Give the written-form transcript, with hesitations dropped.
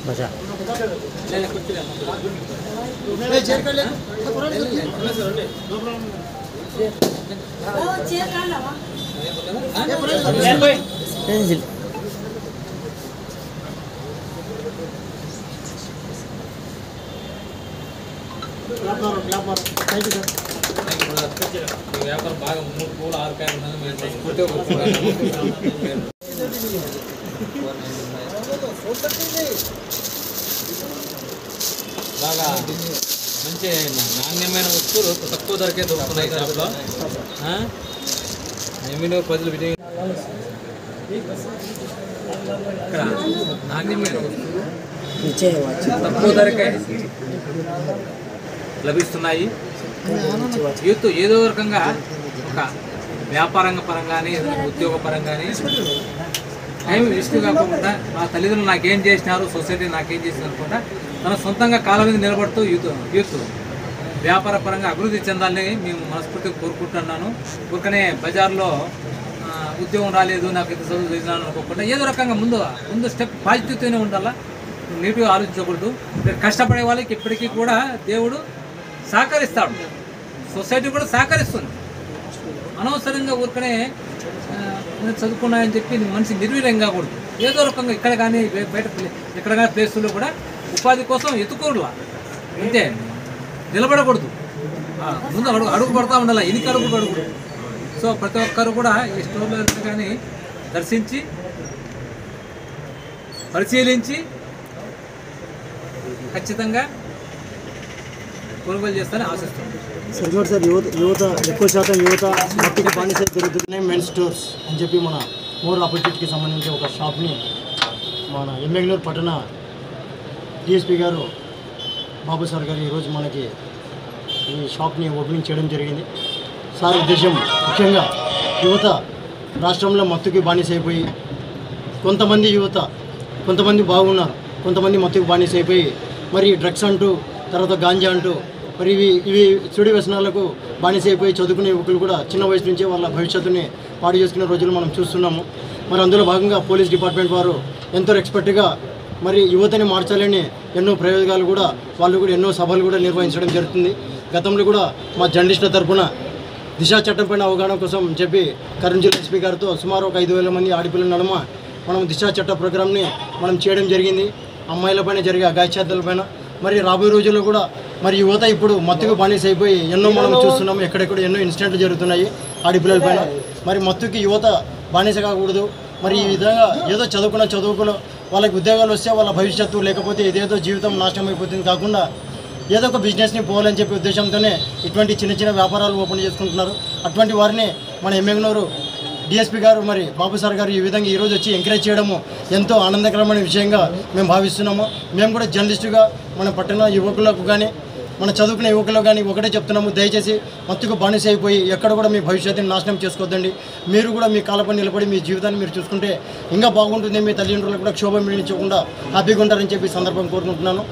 बचा వ్యాపారం బాగా 3 పూలు 6 కాయలు బాగా మంచి నాణ్యమైన వస్తువులు తక్కువ ధరకే దొరుకుతున్నాయి షాప్లో. ఎమ్మినో ప్రజలు ఇక్కడ నాణ్యమైన వస్తువులు తక్కువ ధరకే లభిస్తున్నాయి. యూత్ ఏదో రకంగా ఒక వ్యాపారంగ పరంగానే ఉద్యోగ పరంగానే టైం వేస్ట్ కాకుండా మా తల్లిదండ్రులు నాకేం చేసినారు, సొసైటీ నాకేం చేసినారు అనుకుంటా తన సొంతంగా కాళ్ళ మీద నిలబడుతూ యూత్ వ్యాపార పరంగా అభివృద్ధి చెందాలని మేము మనస్ఫూర్తిగా కోరుకుంటున్నాను. ఊరికనే బజార్లో ఉద్యోగం రాలేదు, నాకు ఇంత చదువు చేసినాను అనుకోకుండా ఏదో రకంగా ముందు స్టెప్ పాజిటివ్తోనే ఉండాలా, నెగిటివ్గా ఆలోచించకూడదు. కష్టపడే వాళ్ళకి ఇప్పటికీ కూడా దేవుడు సహకరిస్తాడు, సొసైటీ కూడా సహకరిస్తుంది. అనవసరంగా ఊరికనే చదువుకున్నాయని చెప్పి మనిషి నిర్వీర్యం కాకూడదు. ఏదో రకంగా ఇక్కడ కానీ బయట ఎక్కడ కానీ ప్లేసుల్లో కూడా ఉపాధి కోసం ఎత్తుకోరు, అంతే నిలబడకూడదు. ముందు అడుగు పడుతూ ఉండాలి, ఎనికి అడుగు పడకూడదు. సో ప్రతి ఒక్కరు కూడా ఈ స్టోర్లో కానీ దర్శించి పరిశీలించి ఖచ్చితంగా కొనుగోలు చేస్తారని ఆశిస్తున్నాను. సార్ యువత ఎక్కువ శాతం మట్టికి బానిస దొరుకుతున్నాయి మెన్ స్టోర్స్ అని చెప్పి మన మోర్ ఆపర్చునిటీకి సంబంధించి ఒక షాప్ని మన ఎమ్మెగ్నూరు పట్టణ డిఎస్పీ గారు బాబు సార్ గారు ఈరోజు మనకి ఈ షాప్ని ఓపెనింగ్ చేయడం జరిగింది. సార్ ఉద్దేశం ముఖ్యంగా యువత రాష్ట్రంలో మత్తుకి బానిస అయిపోయి కొంతమంది బాగున్నారు, కొంతమంది మత్తుకి బానిస అయిపోయి మరి డ్రగ్స్ అంటూ తర్వాత గాంజా అంటూ మరి ఇవి చెడు వ్యసనాలకు బానిస అయిపోయి చదువుకునే యువకులు కూడా చిన్న వయసు నుంచే వాళ్ళ భవిష్యత్తుని పాడు చేసుకునే రోజులు మనం చూస్తున్నాము. మరి అందులో భాగంగా పోలీస్ డిపార్ట్మెంట్ వారు ఎంతో ఎక్స్పర్ట్గా మరి యువతని మార్చాలని ఎన్నో ప్రయోగాలు కూడా వాళ్ళు కూడా ఎన్నో సభలు కూడా నిర్వహించడం జరుగుతుంది. గతంలో కూడా మా జర్నలిస్టుల తరఫున దిశా చట్టం పైన అవగాహన కోసం చెప్పి కర్నూలు జిల్లా ఎస్పీ గారితో సుమారు ఒక 5,000 మంది ఆడపిల్లల నడుమ మనం దిశా చట్ట ప్రోగ్రామ్ని మనం చేయడం జరిగింది. అమ్మాయిలపైన జరిగే అఘాయిత్యాలపైన మరి రాబోయే రోజుల్లో కూడా మరి యువత ఇప్పుడు మత్తుకు బానిస అయిపోయి ఎన్నో మనం చూస్తున్నాము, ఎక్కడెక్కడ ఎన్నో ఇన్సిడెంట్లు జరుగుతున్నాయి ఆడపిల్లల పైన. మరి మత్తుకి యువత బానిస కాకూడదు. మరి ఈ విధంగా ఏదో చదువుకున్న వాళ్ళకి ఉద్యోగాలు వస్తే వాళ్ళ భవిష్యత్తు, లేకపోతే ఇదేదో జీవితం నాశనం అయిపోతుంది కాకుండా ఏదో ఒక బిజినెస్ని పోవాలని చెప్పే ఉద్దేశంతోనే ఇటువంటి చిన్న వ్యాపారాలు ఓపెన్ చేసుకుంటున్నారు. అటువంటి వారిని మన ఎమ్మెగ్నూరు డిఎస్పీ గారు మరి బాబు సార్ గారు ఈ విధంగా ఈరోజు వచ్చి ఎంకరేజ్ చేయడము ఎంతో ఆనందకరమైన విషయంగా మేము భావిస్తున్నాము. మేము కూడా జర్నలిస్టుగా మన పట్టణ యువకులకు కానీ మన చదువుకునే యువకులకు కానీ ఒకటే చెప్తున్నాము, దయచేసి మత్తుకు బానిస అయిపోయి ఎక్కడ కూడా మీ భవిష్యత్తుని నాశనం చేసుకోవద్దండి. మీరు కూడా మీ కాళ్ళపై నిలబడి మీ జీవితాన్ని మీరు చూసుకుంటే ఇంకా బాగుంటుంది. మీ తల్లిదండ్రులకు కూడా క్షోభ మిగిలించకుండా హ్యాపీగా ఉంటారని చెప్పి సందర్భం కోరుకుంటున్నాను.